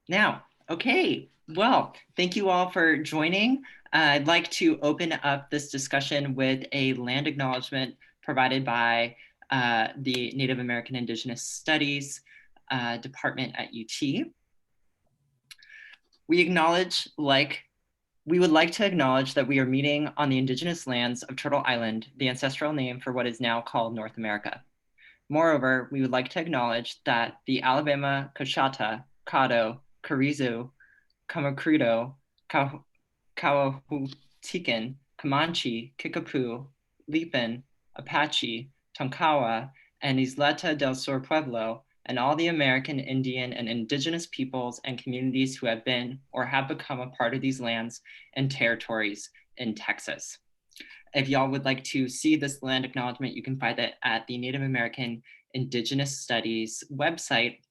Now, okay, well, thank you all for joining. I'd like to open up this discussion with a land acknowledgement provided by the Native American Indigenous Studies Department at UT. We would like to acknowledge that we are meeting on the indigenous lands of Turtle Island, the ancestral name for what is now called North America. Moreover, we would like to acknowledge that the Alabama Coshata, Caddo, Carrizo, Comecrudo, Coahuiltecan, Comanche, Kickapoo, Lipan, Apache, Tonkawa, and Isleta del Sur Pueblo, and all the American Indian and indigenous peoples and communities who have been or have become a part of these lands and territories in Texas. If y'all would like to see this land acknowledgement, you can find it at the Native American Indigenous Studies website,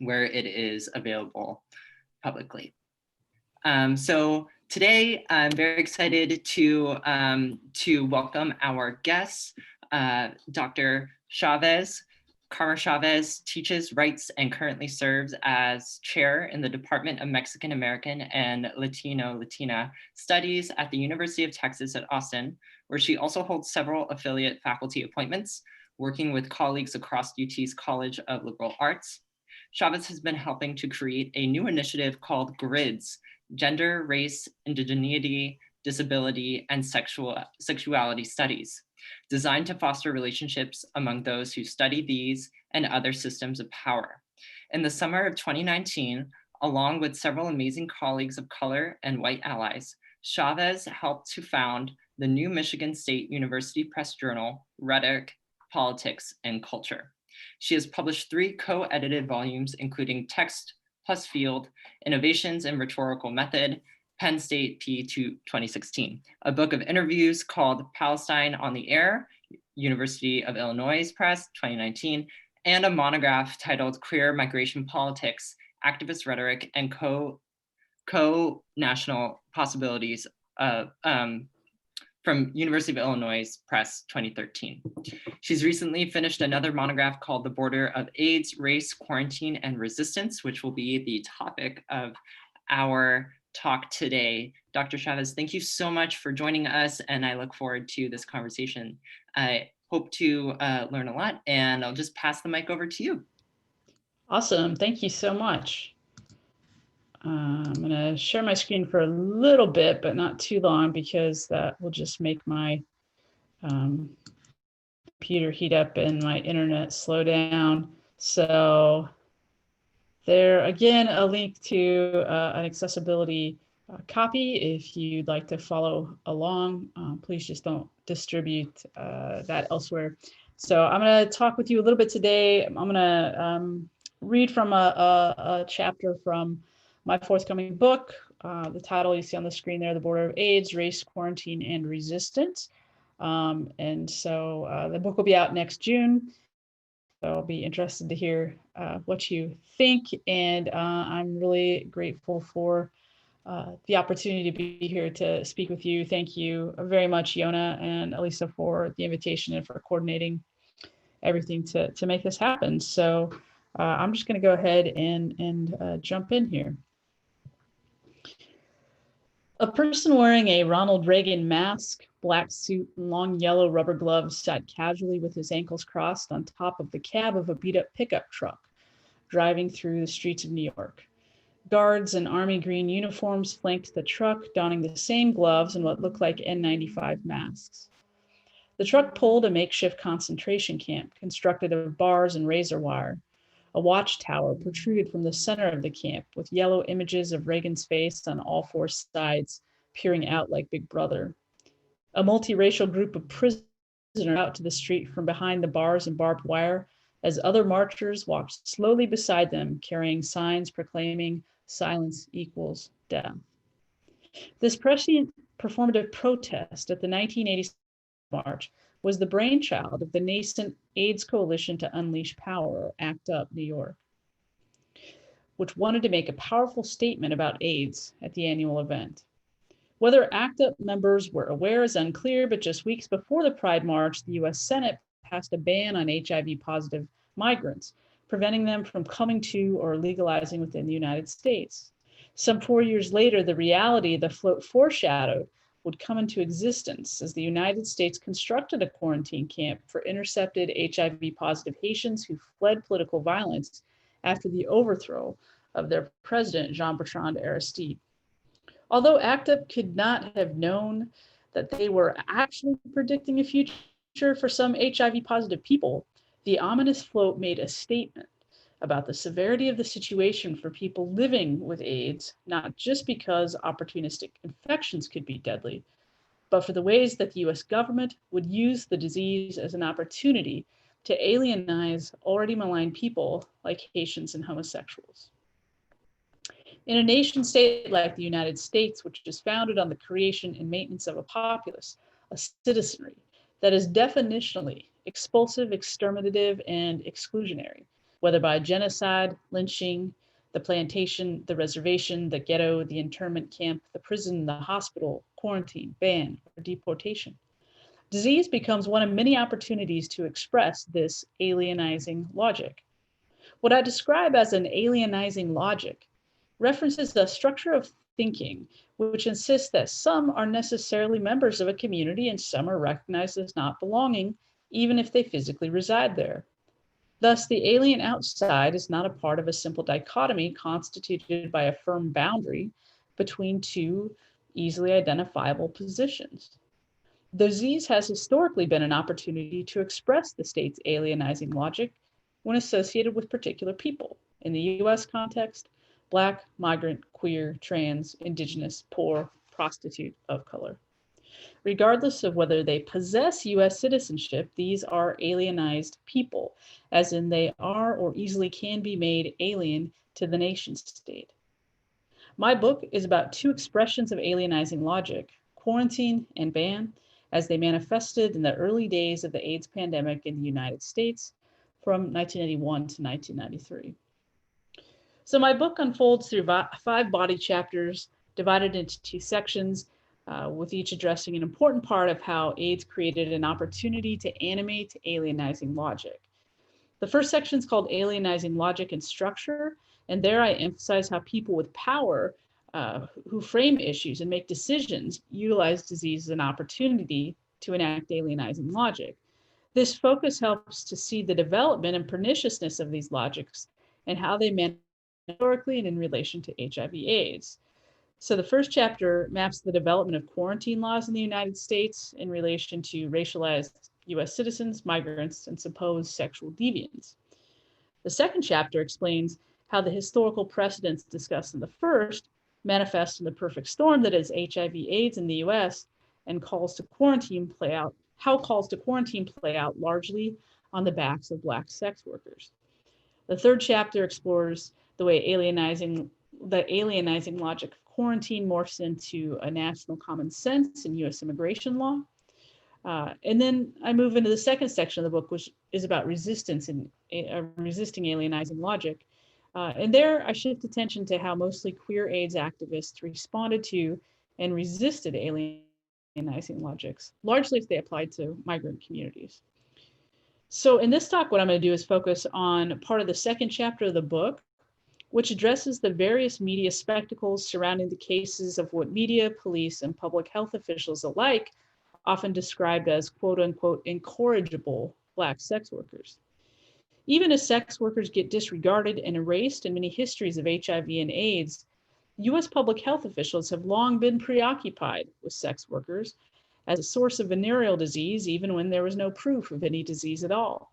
where it is available publicly. So today, I'm very excited to welcome our guests, Dr. Chavez. Chavez teaches, writes, and currently serves as chair in the Department of Mexican American and Latina Studies at the University of Texas at Austin, where she also holds several affiliate faculty appointments, working with colleagues across UT's College of Liberal Arts. Chavez has been helping to create a new initiative called GRIDS, Gender, Race, Indigeneity, Disability, and Sexuality Studies, designed to foster relationships among those who study these and other systems of power. In the summer of 2019, along with several amazing colleagues of color and white allies, Chavez helped to found the new Michigan State University Press journal, Rhetoric, Politics, and Culture. She has published 3 co-edited volumes, including Text plus Field, Innovations in Rhetorical Method, Penn State P. 2016, a book of interviews called Palestine on the Air, University of Illinois Press, 2019, and a monograph titled Queer Migration Politics, Activist Rhetoric, and Co-National Possibilities from University of Illinois Press, 2013. She's recently finished another monograph called The Border of AIDS, Race, Quarantine, and Resistance, which will be the topic of our talk today. Dr. Chavez, thank you so much for joining us, and I look forward to this conversation. I hope to learn a lot, and I'll just pass the mic over to you. Awesome, thank you so much. I'm going to share my screen for a little bit, but not too long, because that will just make my computer heat up and my internet slow down. So there, again, a link to an accessibility copy. If you'd like to follow along, please just don't distribute that elsewhere. So I'm going to talk with you a little bit today. I'm going to read from a chapter from my forthcoming book. The title you see on the screen there, The Border of AIDS, Race, Quarantine, and Resistance. And so the book will be out next June. So I'll be interested to hear what you think. And I'm really grateful for the opportunity to be here to speak with you. Thank you very much, Yona and Elisa, for the invitation and for coordinating everything to make this happen. So I'm just going to go ahead and jump in here. A person wearing a Ronald Reagan mask, black suit, and long yellow rubber gloves sat casually with his ankles crossed on top of the cab of a beat-up pickup truck, driving through the streets of New York. Guards in army green uniforms flanked the truck, donning the same gloves and what looked like N95 masks. The truck pulled a makeshift concentration camp constructed of bars and razor wire. A watchtower protruded from the center of the camp, with yellow images of Reagan's face on all 4 sides, peering out like Big Brother. A multiracial group of prisoners out to the street from behind the bars and barbed wire, as other marchers walked slowly beside them, carrying signs proclaiming silence equals death. This prescient performative protest at the 1986 March was the brainchild of the nascent AIDS Coalition to Unleash Power, or ACT UP New York, which wanted to make a powerful statement about AIDS at the annual event. Whether ACT UP members were aware is unclear, but just weeks before the Pride March, the US Senate passed a ban on HIV-positive migrants, preventing them from coming to or legalizing within the United States. Some 4 years later, the reality the float foreshadowed would come into existence as the United States constructed a quarantine camp for intercepted HIV-positive Haitians who fled political violence after the overthrow of their president, Jean-Bertrand Aristide. Although ACT UP could not have known that they were actually predicting a future for some HIV-positive people, the ominous float made a statement about the severity of the situation for people living with AIDS, not just because opportunistic infections could be deadly, but for the ways that the US government would use the disease as an opportunity to alienize already maligned people like Haitians and homosexuals. In a nation state like the United States, which is founded on the creation and maintenance of a populace, a citizenry that is definitionally expulsive, exterminative, and exclusionary, whether by genocide, lynching, the plantation, the reservation, the ghetto, the internment camp, the prison, the hospital, quarantine, ban, or deportation. Disease becomes one of many opportunities to express this alienizing logic. What I describe as an alienizing logic references the structure of thinking, which insists that some are necessarily members of a community and some are recognized as not belonging, even if they physically reside there. Thus, the alien outside is not a part of a simple dichotomy constituted by a firm boundary between two easily identifiable positions. The disease has historically been an opportunity to express the state's alienizing logic when associated with particular people. In the US context, Black, migrant, queer, trans, indigenous, poor, prostitute, of color. Regardless of whether they possess US citizenship, these are alienized people, as in they are or easily can be made alien to the nation state. My book is about two expressions of alienizing logic, quarantine and ban, as they manifested in the early days of the AIDS pandemic in the United States from 1981 to 1993. So my book unfolds through 5 body chapters divided into 2 sections, with each addressing an important part of how AIDS created an opportunity to animate alienizing logic. The first section is called Alienizing Logic and Structure, and there I emphasize how people with power who frame issues and make decisions utilize disease as an opportunity to enact alienizing logic. This focus helps to see the development and perniciousness of these logics and how they manifest historically and in relation to HIV/AIDS. So the first chapter maps the development of quarantine laws in the United States in relation to racialized US citizens, migrants, and supposed sexual deviants. The second chapter explains how the historical precedents discussed in the first manifest in the perfect storm that is HIV/AIDS in the US and calls to quarantine play out largely on the backs of Black sex workers. The third chapter explores the way alienizing logic of quarantine morphs into a national common sense in US immigration law. And then I move into the second section of the book, which is about resistance and resisting alienizing logic. And there I shift attention to how mostly queer AIDS activists responded to and resisted alienizing logics, largely if they applied to migrant communities. So in this talk, what I'm going to do is focus on part of the second chapter of the book, which addresses the various media spectacles surrounding the cases of what media, police, and public health officials alike often described as quote unquote incorrigible Black sex workers. Even as sex workers get disregarded and erased in many histories of HIV and AIDS, US public health officials have long been preoccupied with sex workers as a source of venereal disease, even when there was no proof of any disease at all.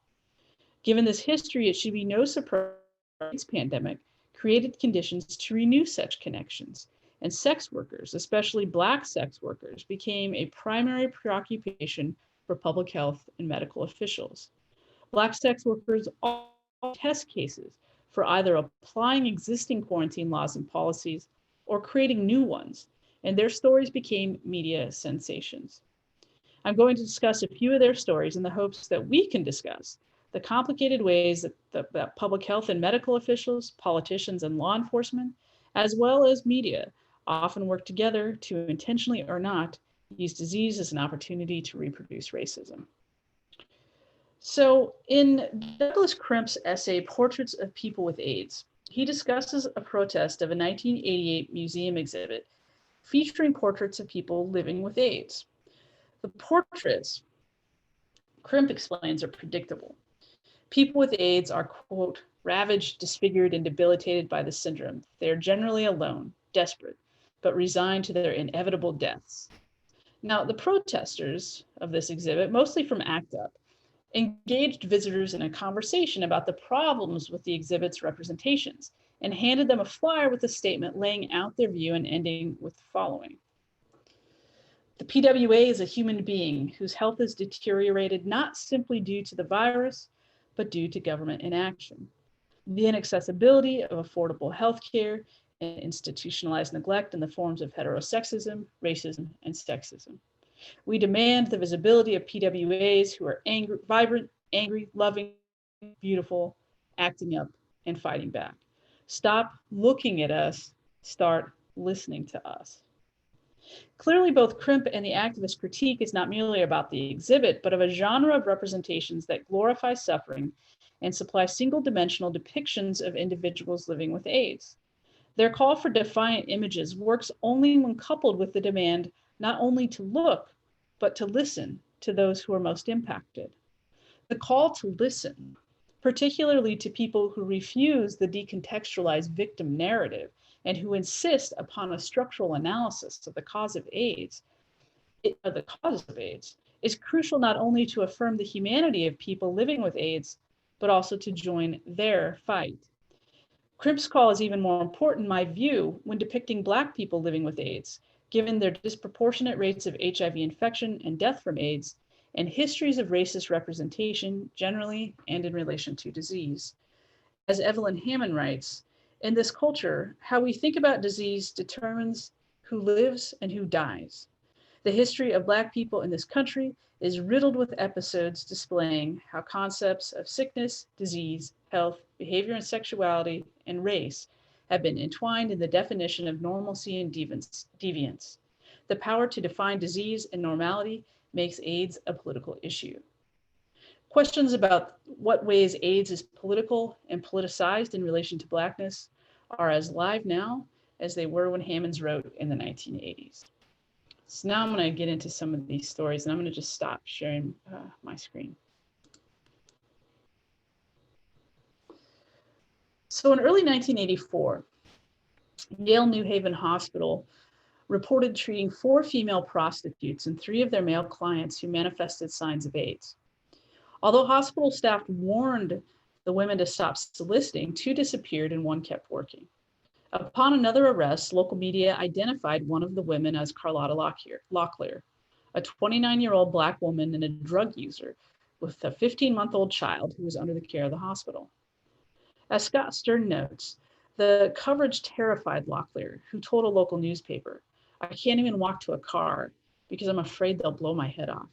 Given this history, it should be no surprise the AIDS pandemic created conditions to renew such connections, and sex workers, especially Black sex workers, became a primary preoccupation for public health and medical officials. Black sex workers all test cases for either applying existing quarantine laws and policies or creating new ones, and their stories became media sensations. I'm going to discuss a few of their stories in the hopes that we can discuss the complicated ways that public health and medical officials, politicians, and law enforcement, as well as media, often work together to intentionally or not use disease as an opportunity to reproduce racism. So in Douglas Crimp's essay, Portraits of People with AIDS, he discusses a protest of a 1988 museum exhibit featuring portraits of people living with AIDS. The portraits, Crimp explains, are predictable. People with AIDS are, quote, ravaged, disfigured, and debilitated by the syndrome. They are generally alone, desperate, but resigned to their inevitable deaths. Now, the protesters of this exhibit, mostly from ACT UP, engaged visitors in a conversation about the problems with the exhibit's representations and handed them a flyer with a statement laying out their view and ending with the following. The PWA is a human being whose health is deteriorated not simply due to the virus, but due to government inaction. The inaccessibility of affordable health care and institutionalized neglect in the forms of heterosexism, racism, and sexism. We demand the visibility of PWAs who are angry, vibrant, angry, loving, beautiful, acting up, and fighting back. Stop looking at us, start listening to us. Clearly, both Crimp and the activist critique is not merely about the exhibit, but of a genre of representations that glorify suffering and supply single-dimensional depictions of individuals living with AIDS. Their call for defiant images works only when coupled with the demand not only to look, but to listen to those who are most impacted. The call to listen, particularly to people who refuse the decontextualized victim narrative and who insist upon a structural analysis of the causes of AIDS, is crucial not only to affirm the humanity of people living with AIDS, but also to join their fight. Crimp's call is even more important, in my view, when depicting Black people living with AIDS, given their disproportionate rates of HIV infection and death from AIDS, and histories of racist representation generally and in relation to disease. As Evelyn Hammond writes, in this culture, how we think about disease determines who lives and who dies. The history of Black people in this country is riddled with episodes displaying how concepts of sickness, disease, health, behavior and sexuality, and race have been entwined in the definition of normalcy and deviance. The power to define disease and normality makes AIDS a political issue. Questions about what ways AIDS is political and politicized in relation to Blackness are as live now as they were when Hammonds wrote in the 1980s. So now I'm going to get into some of these stories, and I'm going to just stop sharing my screen. So in early 1984, Yale New Haven Hospital reported treating 4 female prostitutes and 3 of their male clients who manifested signs of AIDS. Although hospital staff warned the women to stop soliciting, 2 disappeared and 1 kept working. Upon another arrest, local media identified one of the women as Carlotta Lockheed, a 29-year-old Black woman and a drug user with a 15-month-old child who was under the care of the hospital. As Scott Stern notes, the coverage terrified Locklear, who told a local newspaper, "I can't even walk to a car because I'm afraid they'll blow my head off."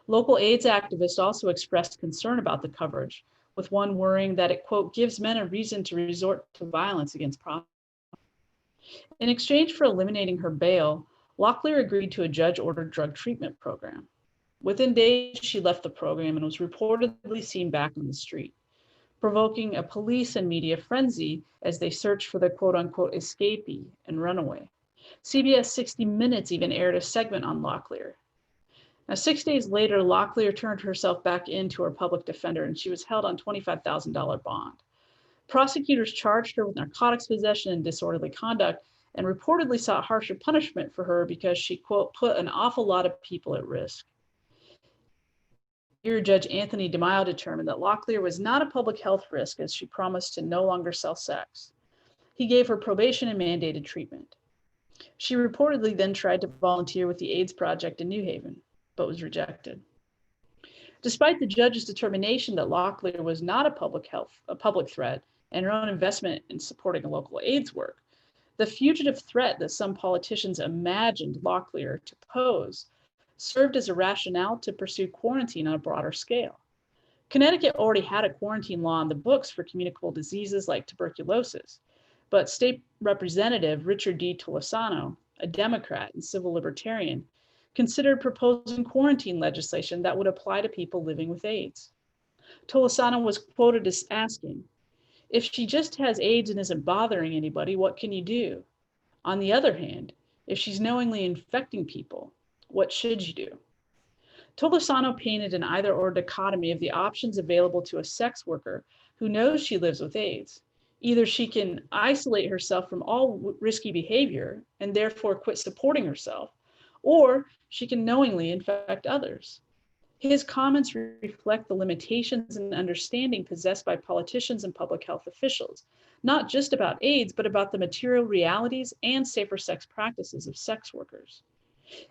Local AIDS activists also expressed concern about the coverage, with one worrying that it, quote, gives men a reason to resort to violence against prostitutes. In exchange for eliminating her bail, Locklear agreed to a judge-ordered drug treatment program. Within days, she left the program and was reportedly seen back on the street, provoking a police and media frenzy as they searched for the quote-unquote escapee and runaway. CBS 60 Minutes even aired a segment on Locklear. Now, 6 days later, Locklear turned herself back into her public defender, and she was held on $25,000 bond. Prosecutors charged her with narcotics possession and disorderly conduct, and reportedly sought harsher punishment for her because she, quote, put an awful lot of people at risk. Here, Judge Anthony DeMaio determined that Locklear was not a public health risk as she promised to no longer sell sex. He gave her probation and mandated treatment. She reportedly then tried to volunteer with the AIDS Project in New Haven, but was rejected. Despite the judge's determination that Locklear was not a public threat, and her own investment in supporting local AIDS work, the fugitive threat that some politicians imagined Locklear to pose served as a rationale to pursue quarantine on a broader scale. Connecticut already had a quarantine law on the books for communicable diseases like tuberculosis, but State Representative Richard D. Tolosano, a Democrat and civil libertarian, considered proposing quarantine legislation that would apply to people living with AIDS. Tolosano was quoted as asking, "If she just has AIDS and isn't bothering anybody, what can you do? On the other hand, if she's knowingly infecting people, what should you do?" Tolosano painted an either-or dichotomy of the options available to a sex worker who knows she lives with AIDS. Either she can isolate herself from all risky behavior and therefore quit supporting herself, or she can knowingly infect others. His comments reflect the limitations and understanding possessed by politicians and public health officials, not just about AIDS, but about the material realities and safer sex practices of sex workers.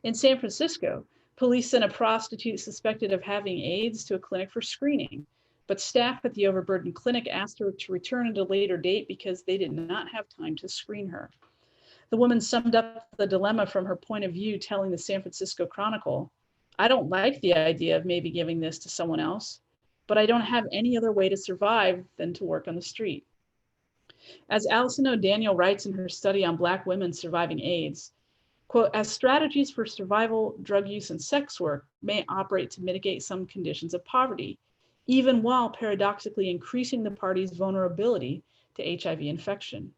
In San Francisco, police sent a prostitute suspected of having AIDS to a clinic for screening, but staff at the overburdened clinic asked her to return at a later date because they did not have time to screen her. The woman summed up the dilemma from her point of view, telling the San Francisco Chronicle, "I don't like the idea of maybe giving this to someone else, but I don't have any other way to survive than to work on the street." As Alison O'Daniel writes in her study on Black women surviving AIDS, quote, "As strategies for survival, drug use, and sex work may operate to mitigate some conditions of poverty, even while paradoxically increasing the party's vulnerability to HIV infection."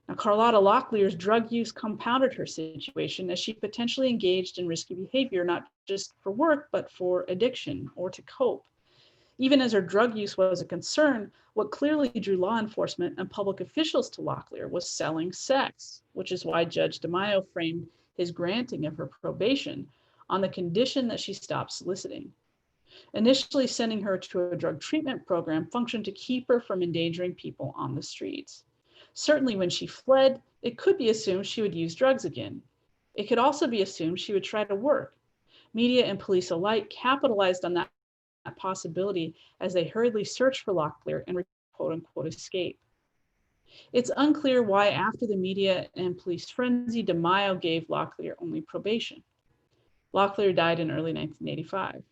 Now, Carlotta Locklear's drug use compounded her situation as she potentially engaged in risky behavior, not just for work, but for addiction or to cope. Even as her drug use was a concern, what clearly drew law enforcement and public officials to Locklear was selling sex, which is why Judge DeMaio framed his granting of her probation on the condition that she stopped soliciting. Initially sending her to a drug treatment program functioned to keep her from endangering people on the streets. Certainly when she fled, it could be assumed she would use drugs again. It could also be assumed she would try to work. Media and police alike capitalized on that possibility as they hurriedly searched for Locklear and quote unquote escape. It's unclear why after the media and police frenzy, DeMaio gave Locklear only probation. Locklear died in early 1985,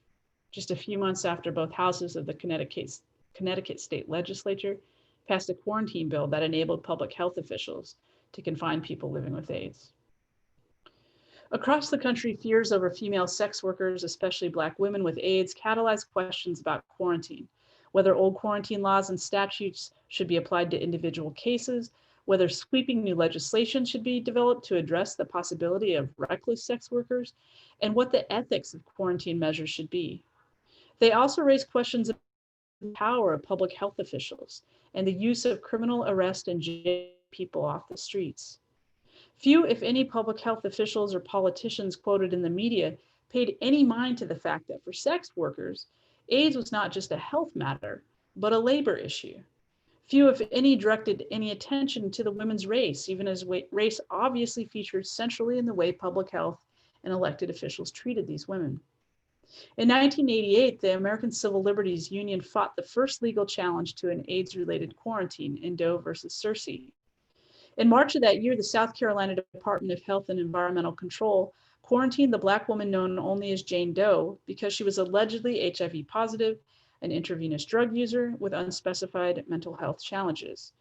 just a few months after both houses of the Connecticut state legislature passed a quarantine bill that enabled public health officials to confine people living with AIDS. Across the country, fears over female sex workers, especially Black women with AIDS, catalyzed questions about quarantine, whether old quarantine laws and statutes should be applied to individual cases, whether sweeping new legislation should be developed to address the possibility of reckless sex workers, and what the ethics of quarantine measures should be. They also raised questions of the power of public health officials and the use of criminal arrest and jail people off the streets. Few, if any, public health officials or politicians quoted in the media paid any mind to the fact that for sex workers, AIDS was not just a health matter, but a labor issue. Few, if any, directed any attention to the women's race, even as race obviously featured centrally in the way public health and elected officials treated these women. In 1988, the American Civil Liberties Union fought the first legal challenge to an AIDS-related quarantine in Doe versus Searcy. In March of that year, the South Carolina Department of Health and Environmental Control quarantined the Black woman known only as Jane Doe because she was allegedly HIV positive, an intravenous drug user with unspecified mental health challenges,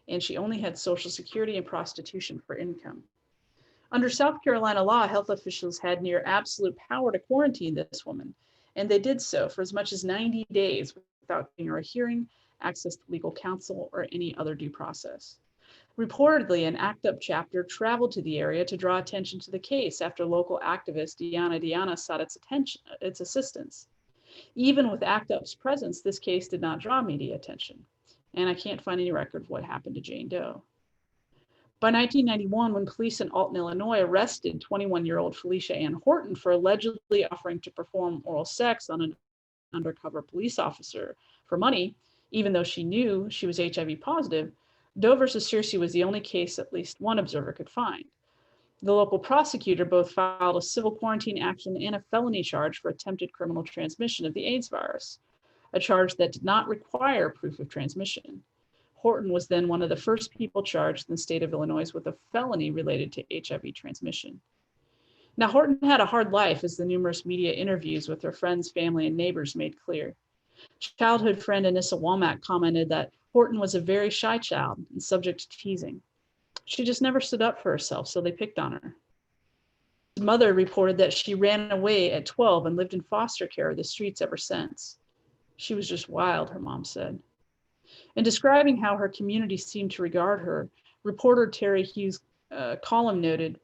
and she only had Social Security and prostitution for income. Under South Carolina law, health officials had near absolute power to quarantine this woman, and they did so for as much as 90 days without giving her a hearing, access to legal counsel, or any other due process. Reportedly, an ACT UP chapter traveled to the area to draw attention to the case after local activist Diana sought its assistance. Even with ACT UP's presence, this case did not draw media attention, and I can't find any record of what happened to Jane Doe. By 1991, when police in Alton, Illinois arrested 21-year-old Felicia Ann Horton for allegedly offering to perform oral sex on an undercover police officer for money, even though she knew she was HIV positive, Doe versus Searcy was the only case at least one observer could find. The local prosecutor both filed a civil quarantine action and a felony charge for attempted criminal transmission of the AIDS virus, a charge that did not require proof of transmission. Horton was then one of the first people charged in the state of Illinois with a felony related to HIV transmission. Now, Horton had a hard life, as the numerous media interviews with her friends, family, and neighbors made clear. Childhood friend Anissa Womack commented that Horton was a very shy child and subject to teasing. She just never stood up for herself, so they picked on her. His mother reported that she ran away at 12 and lived in foster care of the streets ever since. She was just wild, her mom said. In describing how her community seemed to regard her, reporter Terry Hughes' column noted,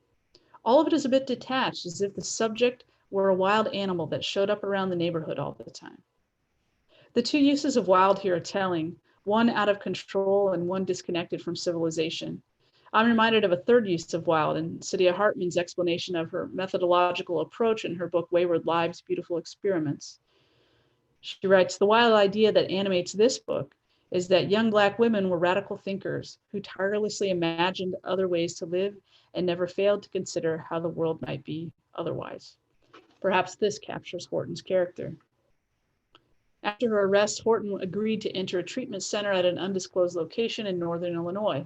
all of it is a bit detached, as if the subject were a wild animal that showed up around the neighborhood all the time. The two uses of wild here are telling, one out of control and one disconnected from civilization. I'm reminded of a third use of wild in Saidiya Hartman's explanation of her methodological approach in her book Wayward Lives, Beautiful Experiments. She writes, the wild idea that animates this book is that young Black women were radical thinkers who tirelessly imagined other ways to live and never failed to consider how the world might be otherwise. Perhaps this captures Horton's character. After her arrest, Horton agreed to enter a treatment center at an undisclosed location in northern Illinois.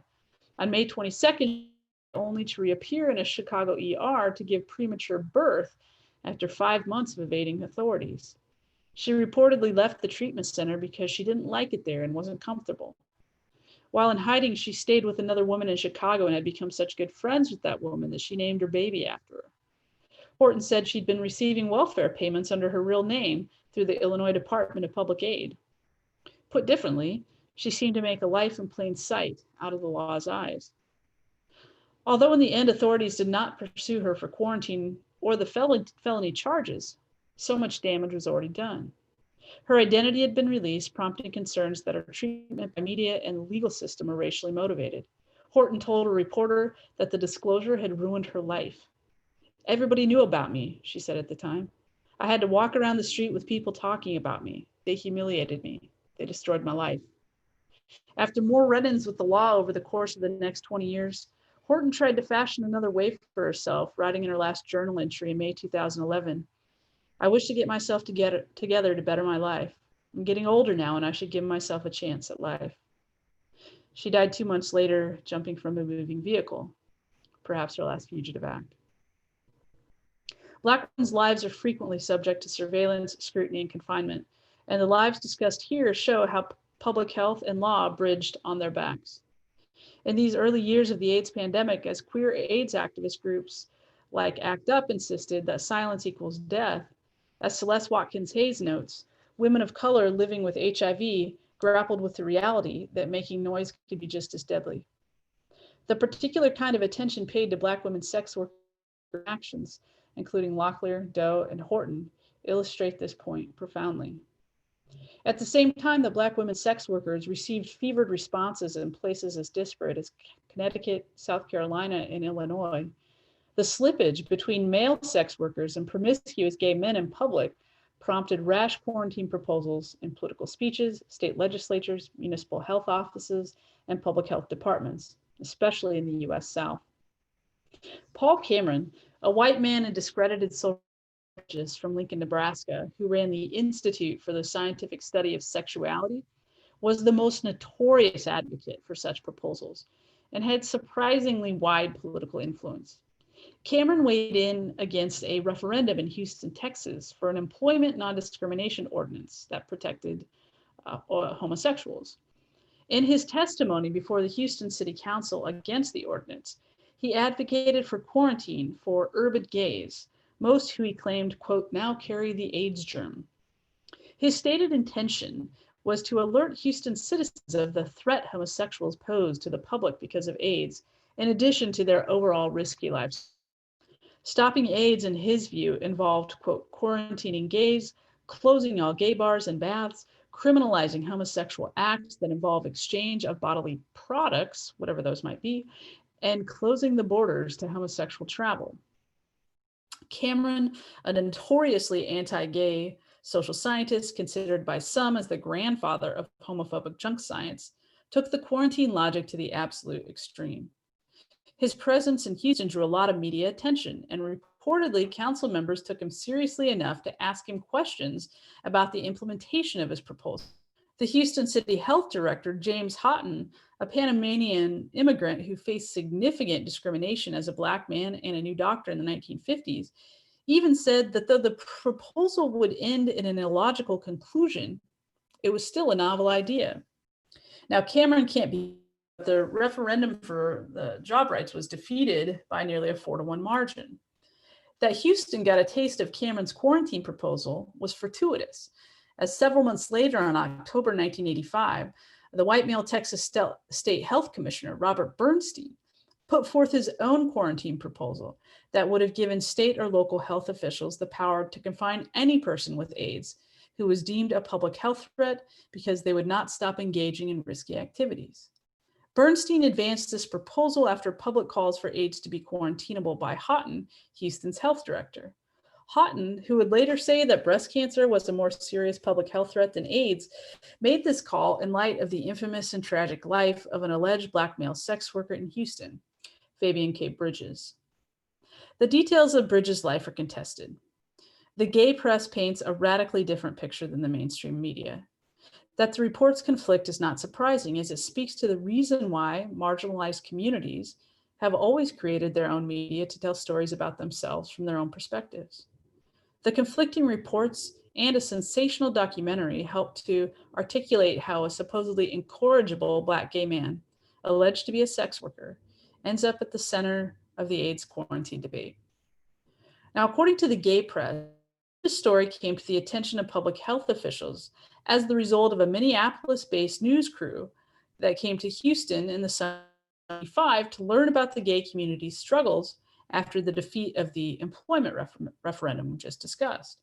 On May 22nd, only to reappear in a Chicago ER to give premature birth after 5 months of evading authorities. She reportedly left the treatment center because she didn't like it there and wasn't comfortable. While in hiding, she stayed with another woman in Chicago and had become such good friends with that woman that she named her baby after her. Horton said she'd been receiving welfare payments under her real name through the Illinois Department of Public Aid. Put differently, she seemed to make a life in plain sight out of the law's eyes. Although in the end, authorities did not pursue her for quarantine or the felony charges, so much damage was already done. Her identity had been released, prompting concerns that her treatment by media and the legal system were racially motivated. Horton told a reporter that the disclosure had ruined her life. Everybody knew about me, she said at the time. I had to walk around the street with people talking about me. They humiliated me. They destroyed my life. After more run-ins with the law over the course of the next 20 years, Horton tried to fashion another way for herself, writing in her last journal entry in May 2011. I wish to get myself together to better my life. I'm getting older now and I should give myself a chance at life. She died 2 months later, jumping from a moving vehicle, perhaps her last fugitive act. Black women's lives are frequently subject to surveillance, scrutiny, and confinement, and the lives discussed here show how public health and law bridged on their backs. In these early years of the AIDS pandemic, as queer AIDS activist groups like ACT UP insisted that silence equals death, as Celeste Watkins Hayes notes, women of color living with HIV grappled with the reality that making noise could be just as deadly. The particular kind of attention paid to Black women's sex worker actions, including Locklear, Doe, and Horton, illustrate this point profoundly. At the same time that Black women sex workers received fevered responses in places as disparate as Connecticut, South Carolina, and Illinois, the slippage between male sex workers and promiscuous gay men in public prompted rash quarantine proposals in political speeches, state legislatures, municipal health offices, and public health departments, especially in the US South. Paul Cameron, a white man and discredited sociologist from Lincoln, Nebraska, who ran the Institute for the Scientific Study of Sexuality, was the most notorious advocate for such proposals and had surprisingly wide political influence. Cameron weighed in against a referendum in Houston, Texas, for an employment non-discrimination ordinance that protected homosexuals. In his testimony before the Houston City Council against the ordinance, he advocated for quarantine for urban gays, most who he claimed, quote, now carry the AIDS germ. His stated intention was to alert Houston citizens of the threat homosexuals pose to the public because of AIDS, in addition to their overall risky lives. Stopping AIDS, in his view, involved, quote, quarantining gays, closing all gay bars and baths, criminalizing homosexual acts that involve exchange of bodily products, whatever those might be, and closing the borders to homosexual travel. Cameron, a notoriously anti-gay social scientist considered by some as the grandfather of homophobic junk science, took the quarantine logic to the absolute extreme. His presence in Houston drew a lot of media attention, and reportedly council members took him seriously enough to ask him questions about the implementation of his proposal. The Houston City Health Director, James Houghton, a Panamanian immigrant who faced significant discrimination as a Black man and a new doctor in the 1950s, even said that though the proposal would end in an illogical conclusion, it was still a novel idea. Now, Cameron can't be. The referendum for the job rights was defeated by nearly a 4-to-1 margin. That Houston got a taste of Cameron's quarantine proposal was fortuitous, as several months later, on October 1985, the white male Texas State Health Commissioner, Robert Bernstein, put forth his own quarantine proposal that would have given state or local health officials the power to confine any person with AIDS who was deemed a public health threat because they would not stop engaging in risky activities. Bernstein advanced this proposal after public calls for AIDS to be quarantinable by Houghton, Houston's health director. Houghton, who would later say that breast cancer was a more serious public health threat than AIDS, made this call in light of the infamous and tragic life of an alleged black male sex worker in Houston, Fabian K. Bridges. The details of Bridges' life are contested. The gay press paints a radically different picture than the mainstream media. That the reports conflict is not surprising, as it speaks to the reason why marginalized communities have always created their own media to tell stories about themselves from their own perspectives. The conflicting reports and a sensational documentary helped to articulate how a supposedly incorrigible Black gay man, alleged to be a sex worker, ends up at the center of the AIDS quarantine debate. Now, according to the gay press, this story came to the attention of public health officials as the result of a Minneapolis-based news crew that came to Houston in the summer of 1995 to learn about the gay community's struggles after the defeat of the employment referendum we just discussed.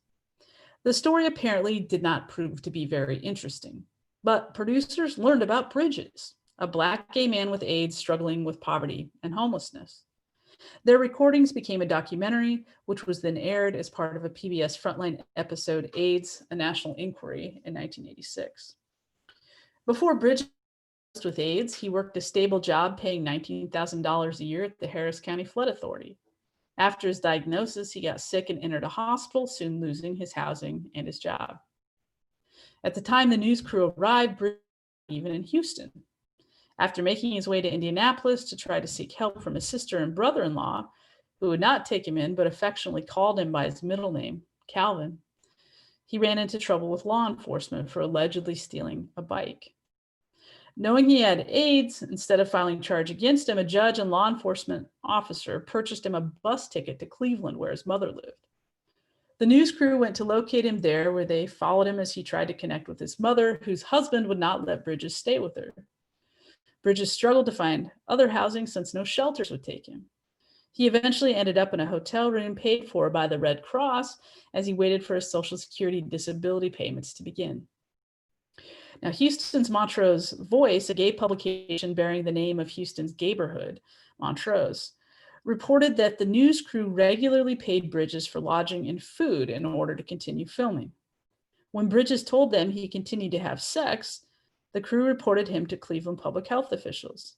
The story apparently did not prove to be very interesting, but producers learned about Bridges, a Black gay man with AIDS struggling with poverty and homelessness. Their recordings became a documentary, which was then aired as part of a PBS Frontline episode, AIDS, A National Inquiry, in 1986. Before Bridges with AIDS, he worked a stable job paying $19,000 a year at the Harris County Flood Authority. After his diagnosis, he got sick and entered a hospital, soon losing his housing and his job. At the time the news crew arrived, Bridges was even in Houston. After making his way to Indianapolis to try to seek help from his sister and brother-in-law, who would not take him in but affectionately called him by his middle name, Calvin, he ran into trouble with law enforcement for allegedly stealing a bike. Knowing he had AIDS, instead of filing charge against him, a judge and law enforcement officer purchased him a bus ticket to Cleveland, where his mother lived. The news crew went to locate him there, where they followed him as he tried to connect with his mother, whose husband would not let Bridges stay with her. Bridges struggled to find other housing since no shelters would take him. He eventually ended up in a hotel room paid for by the Red Cross as he waited for his Social Security disability payments to begin. Now, Houston's Montrose Voice, a gay publication bearing the name of Houston's gayborhood, Montrose, reported that the news crew regularly paid Bridges for lodging and food in order to continue filming. When Bridges told them he continued to have sex, the crew reported him to Cleveland public health officials.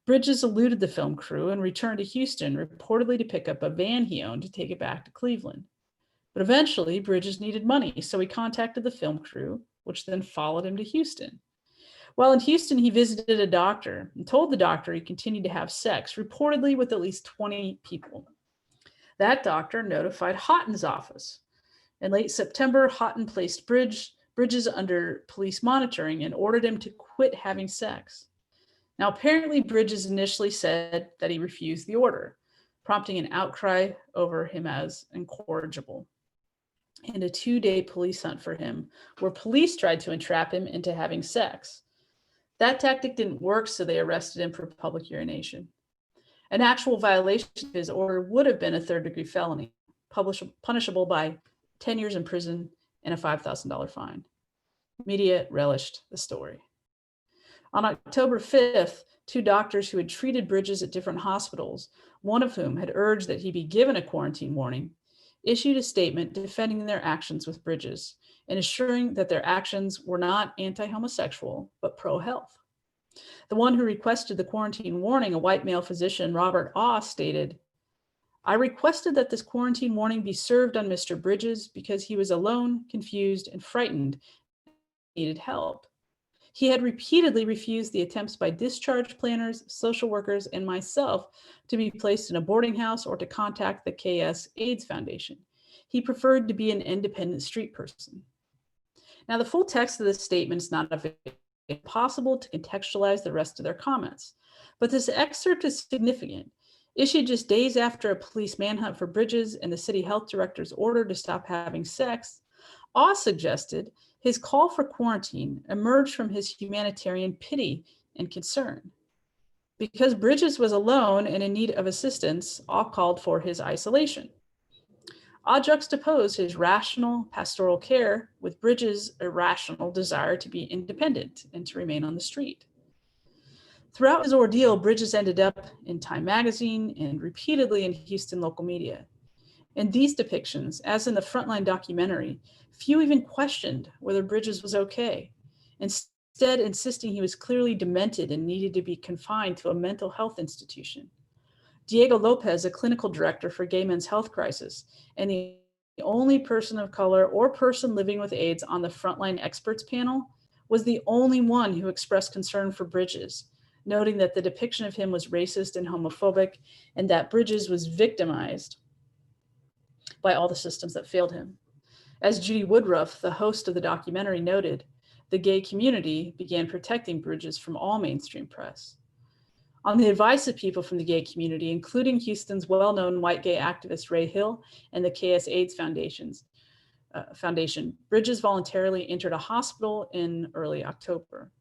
Bridges eluded the film crew and returned to Houston, reportedly to pick up a van he owned to take it back to Cleveland. But eventually, Bridges needed money, so he contacted the film crew, which then followed him to Houston. While in Houston, he visited a doctor and told the doctor he continued to have sex, reportedly with at least 20 people. That doctor notified Houghton's office. In late September, Houghton placed Bridges under police monitoring and ordered him to quit having sex. Now, apparently, Bridges initially said that he refused the order, prompting an outcry over him as incorrigible, and a 2-day police hunt for him, where police tried to entrap him into having sex. That tactic didn't work, so they arrested him for public urination. An actual violation of his order would have been a third-degree felony, punishable by 10 years in prison and a $5,000 fine. Media relished the story. On October 5th, 2 doctors who had treated Bridges at different hospitals, one of whom had urged that he be given a quarantine warning, issued a statement defending their actions with Bridges and assuring that their actions were not anti-homosexual, but pro-health. The one who requested the quarantine warning, a white male physician, Robert Oss, stated, "I requested that this quarantine warning be served on Mr. Bridges because he was alone, confused, and frightened, and needed help. He had repeatedly refused the attempts by discharge planners, social workers, and myself to be placed in a boarding house or to contact the KS AIDS Foundation. He preferred to be an independent street person." Now, the full text of this statement is not possible to contextualize the rest of their comments, but this excerpt is significant. Issued just days after a police manhunt for Bridges and the city health director's order to stop having sex, Awe suggested his call for quarantine emerged from his humanitarian pity and concern. Because Bridges was alone and in need of assistance, Awe called for his isolation. Awe juxtaposed his rational pastoral care with Bridges' irrational desire to be independent and to remain on the street. Throughout his ordeal, Bridges ended up in Time magazine and repeatedly in Houston local media. In these depictions, as in the Frontline documentary, few even questioned whether Bridges was okay, instead insisting he was clearly demented and needed to be confined to a mental health institution. Diego Lopez, a clinical director for Gay Men's Health Crisis, and the only person of color or person living with AIDS on the Frontline experts panel, was the only one who expressed concern for Bridges, noting that the depiction of him was racist and homophobic, and that Bridges was victimized by all the systems that failed him. As Judy Woodruff, the host of the documentary, noted, the gay community began protecting Bridges from all mainstream press. On the advice of people from the gay community, including Houston's well-known white gay activist Ray Hill and the KS AIDS Foundation, Bridges voluntarily entered a hospital in early October,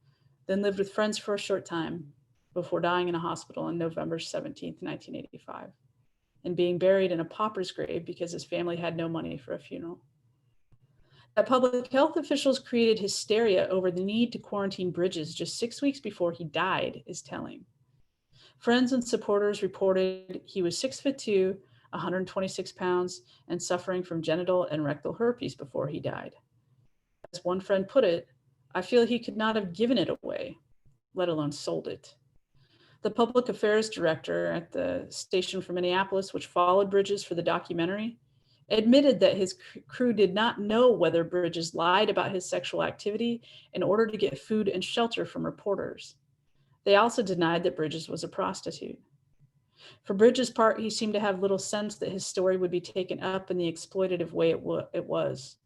then lived with friends for a short time before dying in a hospital on November 17, 1985, and being buried in a pauper's grave because his family had no money for a funeral. That public health officials created hysteria over the need to quarantine Bridges just 6 weeks before he died is telling. Friends and supporters reported he was 6'2", 126 pounds, and suffering from genital and rectal herpes before he died. As one friend put it, I feel he could not have given it away, let alone sold it. The public affairs director at the station from Minneapolis, which followed Bridges for the documentary, admitted that his crew did not know whether Bridges lied about his sexual activity in order to get food and shelter from reporters. They also denied that Bridges was a prostitute. For Bridges' part, he seemed to have little sense that his story would be taken up in the exploitative way it was.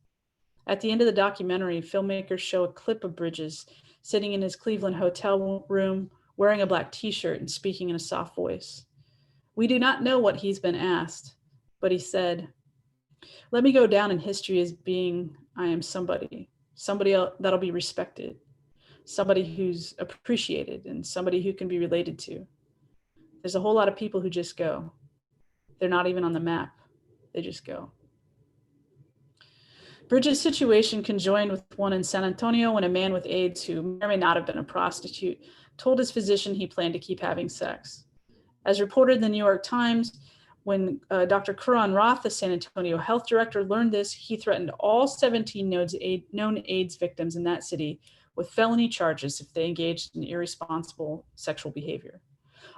At the end of the documentary, filmmakers show a clip of Bridges sitting in his Cleveland hotel room, wearing a black t-shirt and speaking in a soft voice. We do not know what he's been asked, but he said, let me go down in history as being, I am somebody that'll be respected, somebody who's appreciated, and somebody who can be related to. There's a whole lot of people who just go. They're not even on the map. They just go. Bridges' situation conjoined with one in San Antonio when a man with AIDS, who may or may not have been a prostitute, told his physician he planned to keep having sex. As reported in the New York Times, when Dr. Curran Roth, the San Antonio health director, learned this, he threatened all 17 known AIDS victims in that city with felony charges if they engaged in irresponsible sexual behavior.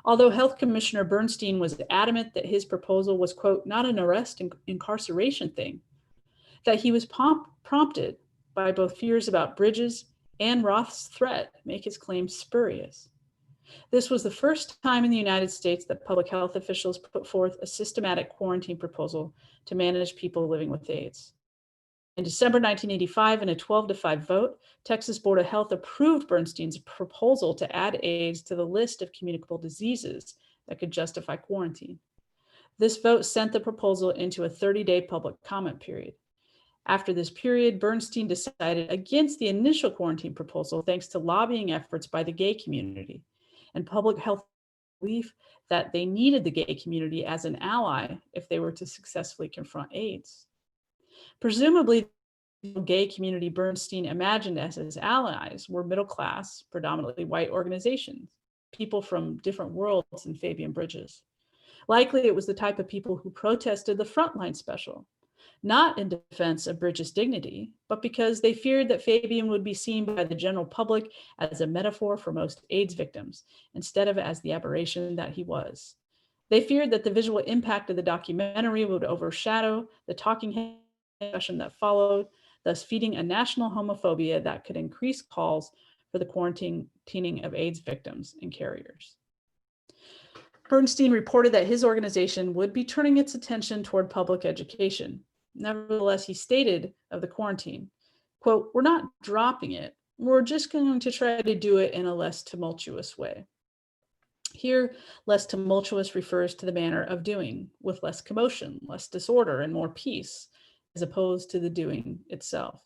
Although Health Commissioner Bernstein was adamant that his proposal was, quote, not an arrest and incarceration thing, that he was prompted by both fears about Bridges and Roth's threat make his claims spurious. This was the first time in the United States that public health officials put forth a systematic quarantine proposal to manage people living with AIDS. In December 1985, in a 12-5 vote, Texas Board of Health approved Bernstein's proposal to add AIDS to the list of communicable diseases that could justify quarantine. This vote sent the proposal into a 30-day public comment period. After this period, Bernstein decided against the initial quarantine proposal thanks to lobbying efforts by the gay community and public health belief that they needed the gay community as an ally if they were to successfully confront AIDS. Presumably, the gay community Bernstein imagined as his allies were middle-class, predominantly white organizations, people from different worlds in Fabian Bridges. Likely, it was the type of people who protested the Frontline special, not in defense of Bridges' dignity, but because they feared that Fabian would be seen by the general public as a metaphor for most AIDS victims, instead of as the aberration that he was. They feared that the visual impact of the documentary would overshadow the talking head discussion that followed, thus feeding a national homophobia that could increase calls for the quarantining of AIDS victims and carriers. Bernstein reported that his organization would be turning its attention toward public education. Nevertheless, he stated of the quarantine, quote, we're not dropping it. We're just going to try to do it in a less tumultuous way. Here, less tumultuous refers to the manner of doing, with less commotion, less disorder, and more peace, as opposed to the doing itself.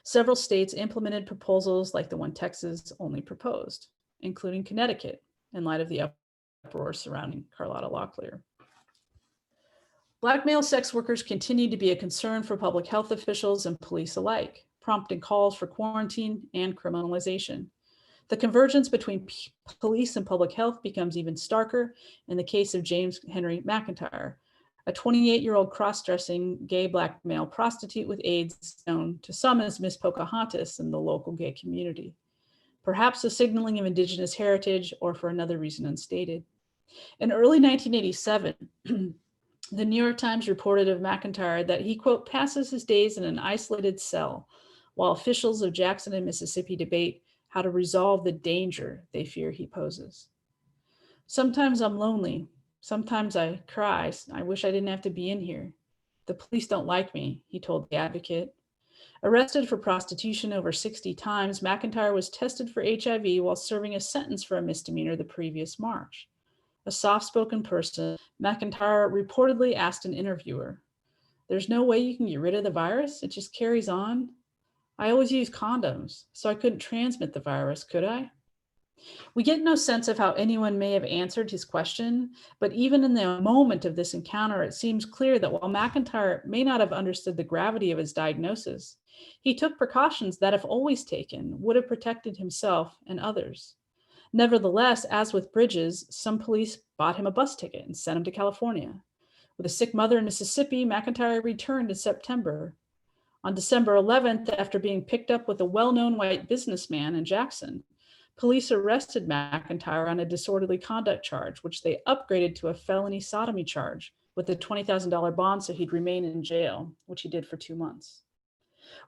Several states implemented proposals like the one Texas only proposed, including Connecticut, in light of the uproar surrounding Carlotta Lockheed. Black male sex workers continued to be a concern for public health officials and police alike, prompting calls for quarantine and criminalization. The convergence between police and public health becomes even starker in the case of James Henry Mcintyre, a 28-year-old cross-dressing gay Black male prostitute with AIDS known to some as Miss Pocahontas in the local gay community, perhaps a signaling of Indigenous heritage or for another reason unstated. In early 1987, the New York Times reported of Mcintyre that he, quote, passes his days in an isolated cell while officials of Jackson and Mississippi debate how to resolve the danger they fear he poses. Sometimes I'm lonely. Sometimes I cry. I wish I didn't have to be in here. The police don't like me, he told the Advocate. Arrested for prostitution over 60 times, Mcintyre was tested for HIV while serving a sentence for a misdemeanor the previous March. A soft-spoken person, Mcintyre reportedly asked an interviewer, "There's no way you can get rid of the virus? It just carries on? I always use condoms, so I couldn't transmit the virus, could I?" We get no sense of how anyone may have answered his question, but even in the moment of this encounter, it seems clear that while Mcintyre may not have understood the gravity of his diagnosis, he took precautions that, if always taken, would have protected himself and others. Nevertheless, as with Bridges, some police bought him a bus ticket and sent him to California. With a sick mother in Mississippi, Mcintyre returned in September. On December 11th, after being picked up with a well-known white businessman in Jackson, police arrested Mcintyre on a disorderly conduct charge, which they upgraded to a felony sodomy charge with a $20,000 bond so he'd remain in jail, which he did for 2 months.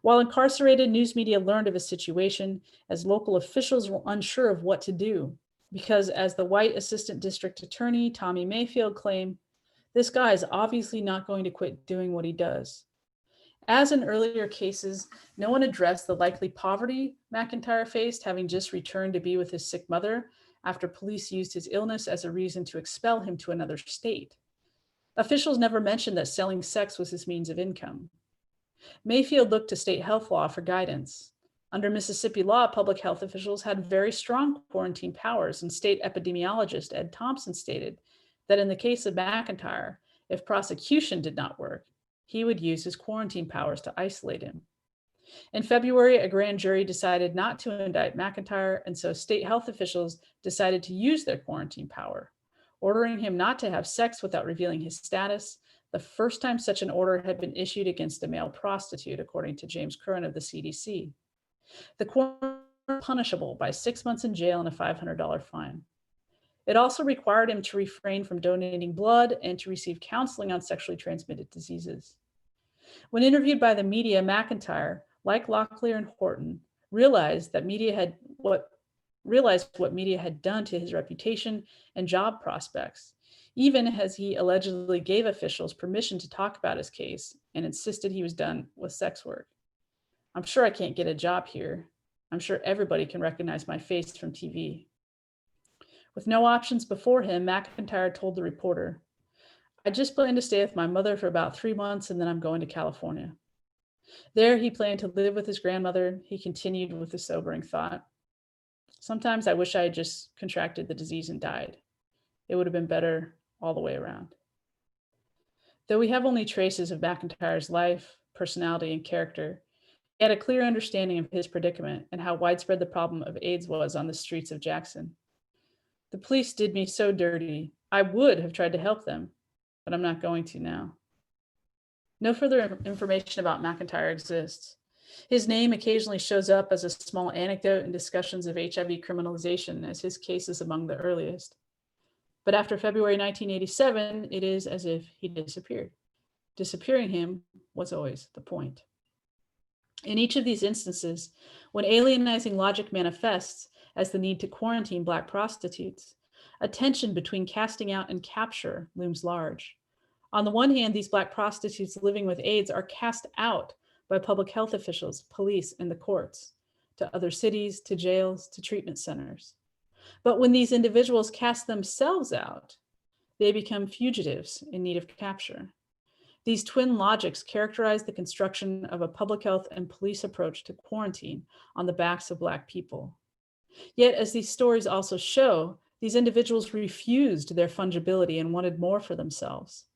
While incarcerated, news media learned of his situation as local officials were unsure of what to do, because as the white assistant district attorney, Tommy Mayfield, claimed, this guy is obviously not going to quit doing what he does. As in earlier cases, no one addressed the likely poverty Mcintyre faced, having just returned to be with his sick mother after police used his illness as a reason to expel him to another state. Officials never mentioned that selling sex was his means of income. Mayfield looked to state health law for guidance. Under Mississippi law, public health officials had very strong quarantine powers, and state epidemiologist Ed Thompson stated that in the case of Mcintyre, if prosecution did not work, he would use his quarantine powers to isolate him. In February, a grand jury decided not to indict Mcintyre, and so state health officials decided to use their quarantine power, ordering him not to have sex without revealing his status, the first time such an order had been issued against a male prostitute, according to James Curran of the CDC. The quarantine was punishable by 6 months in jail and a $500 fine. It also required him to refrain from donating blood and to receive counseling on sexually transmitted diseases. When interviewed by the media, Mcintyre, like Locklear and Horton, realized what media had done to his reputation and job prospects, even as he allegedly gave officials permission to talk about his case and insisted he was done with sex work. "I'm sure I can't get a job here. I'm sure everybody can recognize my face from TV." With no options before him, Mcintyre told the reporter, "I just plan to stay with my mother for about 3 months and then I'm going to California." There, he planned to live with his grandmother. He continued with the sobering thought, "Sometimes I wish I had just contracted the disease and died. It would have been better all the way around." Though we have only traces of Mcintyre's life, personality, and character, he had a clear understanding of his predicament and how widespread the problem of AIDS was on the streets of Jackson. "The police did me so dirty. I would have tried to help them, but I'm not going to now." No further information about Mcintyre exists. His name occasionally shows up as a small anecdote in discussions of HIV criminalization, as his case is among the earliest. But after February 1987, it is as if he disappeared. Disappearing him was always the point. In each of these instances, when alienizing logic manifests as the need to quarantine Black prostitutes, a tension between casting out and capture looms large. On the one hand, these Black prostitutes living with AIDS are cast out by public health officials, police, and the courts, to other cities, to jails, to treatment centers. But when these individuals cast themselves out, they become fugitives in need of capture. These twin logics characterize the construction of a public health and police approach to quarantine on the backs of Black people. Yet, as these stories also show, these individuals refused their fungibility and wanted more for themselves.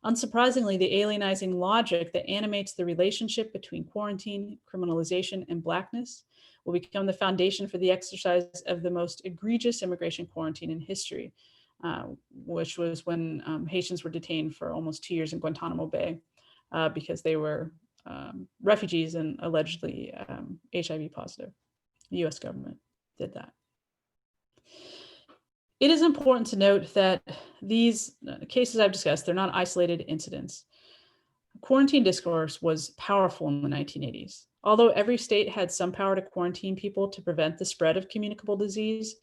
Unsurprisingly, the alienizing logic that animates the relationship between quarantine, criminalization, and Blackness will become the foundation for the exercise of the most egregious immigration quarantine in history, which was when Haitians were detained for almost 2 years in Guantanamo Bay because they were refugees and allegedly HIV positive. The US government did that. It is important to note that these cases I've discussed, they're not isolated incidents. Quarantine discourse was powerful in the 1980s. Although every state had some power to quarantine people to prevent the spread of communicable disease,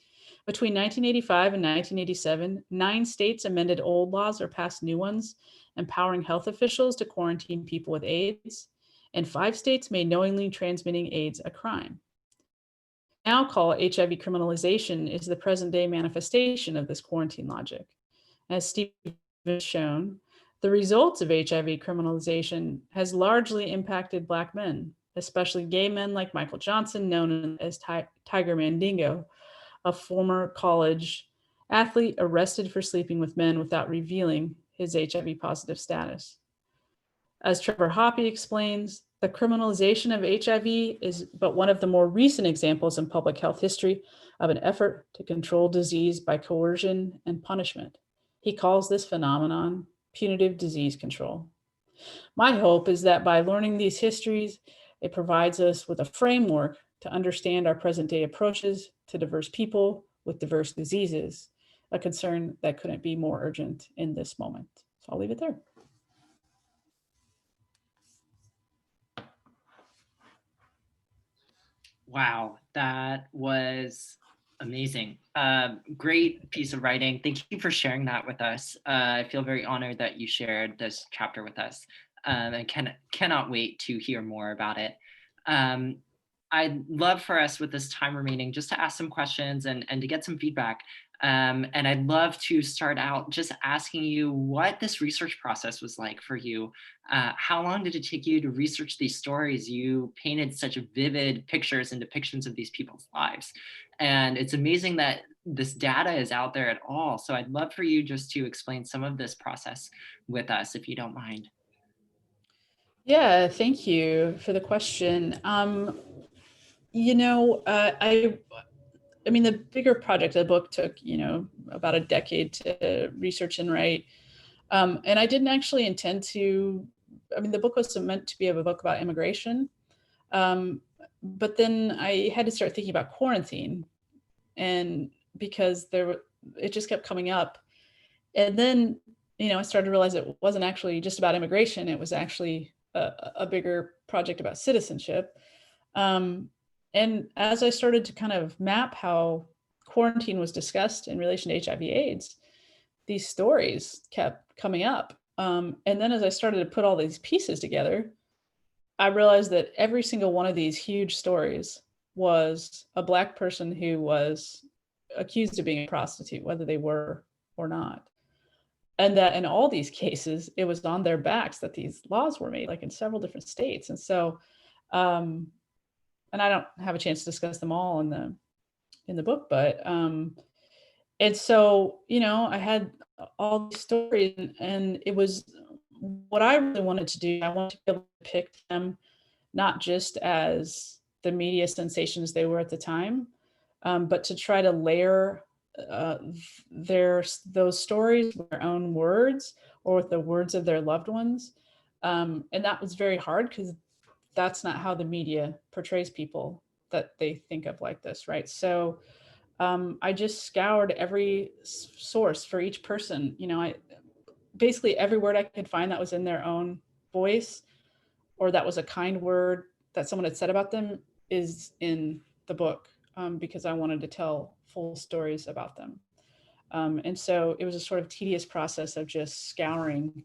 between 1985 and 1987, 9 states amended old laws or passed new ones, empowering health officials to quarantine people with AIDS, and 5 states made knowingly transmitting AIDS a crime. Now call HIV criminalization is the present day manifestation of this quarantine logic. As Steve has shown, the results of HIV criminalization has largely impacted Black men, especially gay men like Michael Johnson, known as Tiger Mandingo, a former college athlete arrested for sleeping with men without revealing his HIV positive status. As Trevor Hoppe explains, the criminalization of HIV is but one of the more recent examples in public health history of an effort to control disease by coercion and punishment. He calls this phenomenon punitive disease control. My hope is that by learning these histories, it provides us with a framework to understand our present day approaches to diverse people with diverse diseases, a concern that couldn't be more urgent in this moment. So I'll leave it there. Wow, that was amazing. Great piece of writing. Thank you for sharing that with us. I feel very honored that you shared this chapter with us, and cannot wait to hear more about it. I'd love for us with this time remaining just to ask some questions and to get some feedback. And I'd love to start out just asking you what this research process was like for you. How long did it take you to research these stories? You painted such vivid pictures and depictions of these people's lives. And it's amazing that this data is out there at all. So I'd love for you just to explain some of this process with us, if you don't mind. Yeah, thank you for the question. I mean, the bigger project, the book took, about a decade to research and write. And I didn't actually intend to, the book was meant to be a book about immigration. But then I had to start thinking about quarantine, and because it just kept coming up. And then, I started to realize it wasn't actually just about immigration. It was actually a bigger project about citizenship. And as I started to kind of map how quarantine was discussed in relation to HIV/AIDS, these stories kept coming up. And then as I started to put all these pieces together, I realized that every single one of these huge stories was a Black person who was accused of being a prostitute, whether they were or not. And that in all these cases, it was on their backs that these laws were made, like in several different states. And so, and I don't have a chance to discuss them all in the book, but and so, I had all these stories, and it was what I really wanted to do. I wanted to be able to pick them not just as the media sensations they were at the time, but to try to layer those stories with their own words or with the words of their loved ones. And that was very hard because that's not how the media portrays people that they think of like this, right? So I just scoured every source for each person. Basically every word I could find that was in their own voice, or that was a kind word that someone had said about them, is in the book, because I wanted to tell full stories about them. And so it was a sort of tedious process of just scouring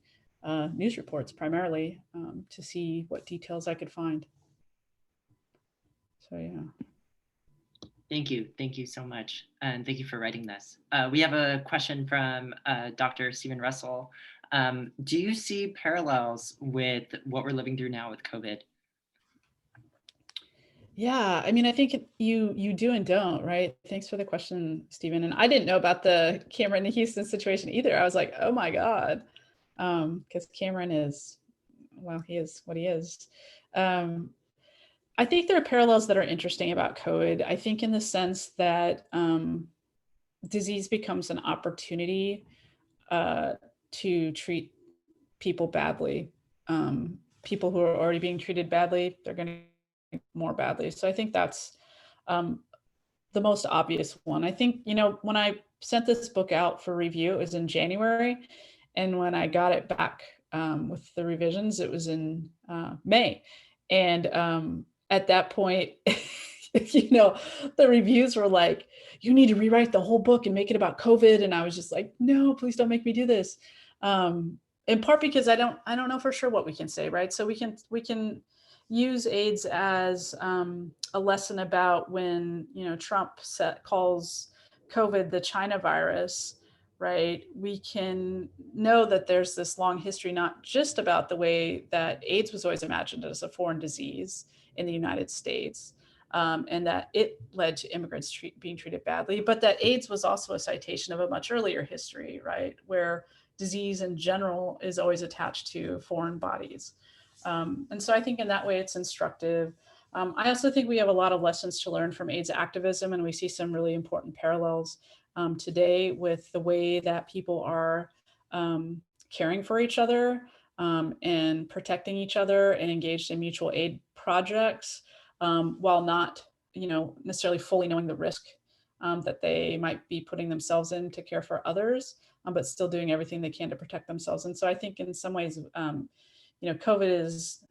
news reports primarily to see what details I could find. So, yeah. Thank you. Thank you so much. And thank you for writing this. We have a question from Dr. Stephen Russell. Do you see parallels with what we're living through now with COVID? Yeah, I mean, I think you do and don't, right? Thanks for the question, Stephen. And I didn't know about the Cameron and Houston situation either. I was like, oh my God. Because Cameron is, well, he is what he is. I think there are parallels that are interesting about COVID. I think in the sense that disease becomes an opportunity to treat people badly. People who are already being treated badly, they're going to more badly. So I think that's the most obvious one. I think, when I sent this book out for review, it was in January. And when I got it back with the revisions, it was in May. And at that point, the reviews were like, you need to rewrite the whole book and make it about COVID. And I was just like, no, please don't make me do this. In part because I don't know for sure what we can say, right? So we can use AIDS as a lesson about when Trump calls COVID the China virus, right? We can know that there's this long history, not just about the way that AIDS was always imagined as a foreign disease in the United States, and that it led to immigrants being treated badly, but that AIDS was also a citation of a much earlier history, right? Where disease in general is always attached to foreign bodies. And so I think in that way it's instructive. I also think we have a lot of lessons to learn from AIDS activism, and we see some really important parallels today with the way that people are caring for each other and protecting each other and engaged in mutual aid projects while not, necessarily fully knowing the risk that they might be putting themselves in to care for others, but still doing everything they can to protect themselves. And so I think in some ways, COVID is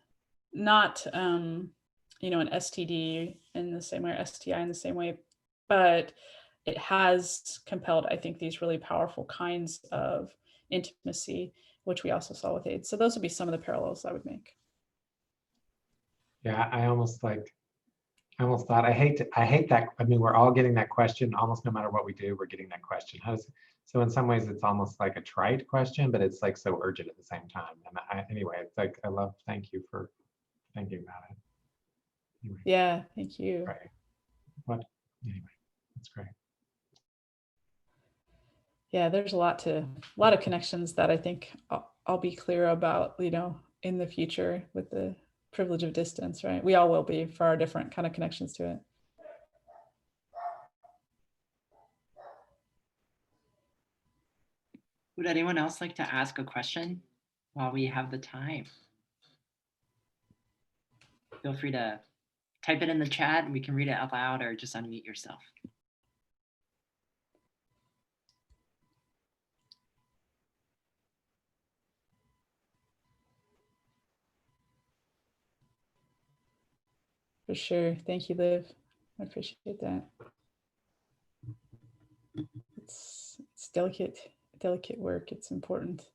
not, an STD in the same way, or STI in the same way, but it has compelled, I think, these really powerful kinds of intimacy, which we also saw with AIDS. So those would be some of the parallels I would make. Yeah, I almost thought I hate that. I mean, we're all getting that question almost no matter what we do, we're getting that question. So in some ways it's almost like a trite question, but it's like so urgent at the same time. And anyway, it's like, thank you for thinking about it. Anyway, Yeah, thank you. Right. Anyway, that's great. Yeah, there's a lot of connections that I think I'll be clear about, in the future with the privilege of distance, right? We all will be for our different kind of connections to it. Would anyone else like to ask a question while we have the time? Feel free to type it in the chat and we can read it out loud, or just unmute yourself. For sure. Thank you, Liv. I appreciate that. It's delicate work. It's important.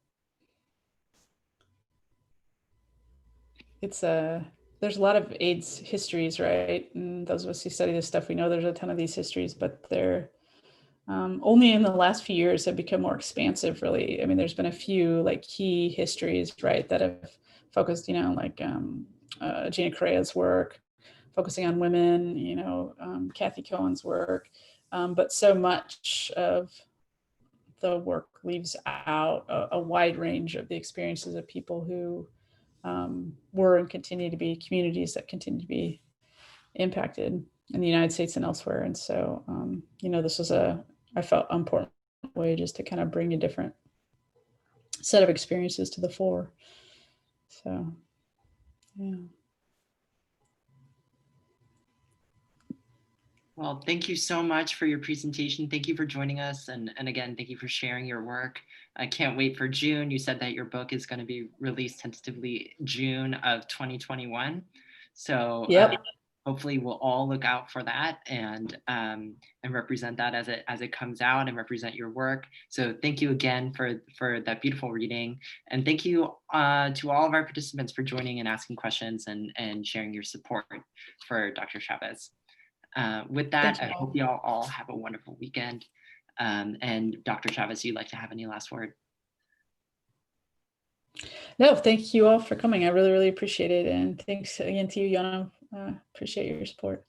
There's a lot of AIDS histories, right? And those of us who study this stuff, we know there's a ton of these histories, but they're only in the last few years have become more expansive, really. I mean, there's been a few like key histories, right, that have focused, like Gina Correa's work, focusing on women, Kathy Cohen's work. But so much of the work leaves out a wide range of the experiences of people who were and continue to be communities that continue to be impacted in the United States and elsewhere. And so, this was I felt important way just to kind of bring a different set of experiences to the fore. So, yeah. Well, thank you so much for your presentation. Thank you for joining us. And again, thank you for sharing your work. I can't wait for June. You said that your book is going to be released tentatively June of 2021. So Yep. Hopefully we'll all look out for that and represent that as it comes out and represent your work. So thank you again for that beautiful reading. And thank you to all of our participants for joining and asking questions and sharing your support for Dr. Chavez. With that, I hope you all have a wonderful weekend. And Dr. Chavez, you'd like to have any last word? No, thank you all for coming. I really, really appreciate it. And thanks again to you, Yana. Appreciate your support.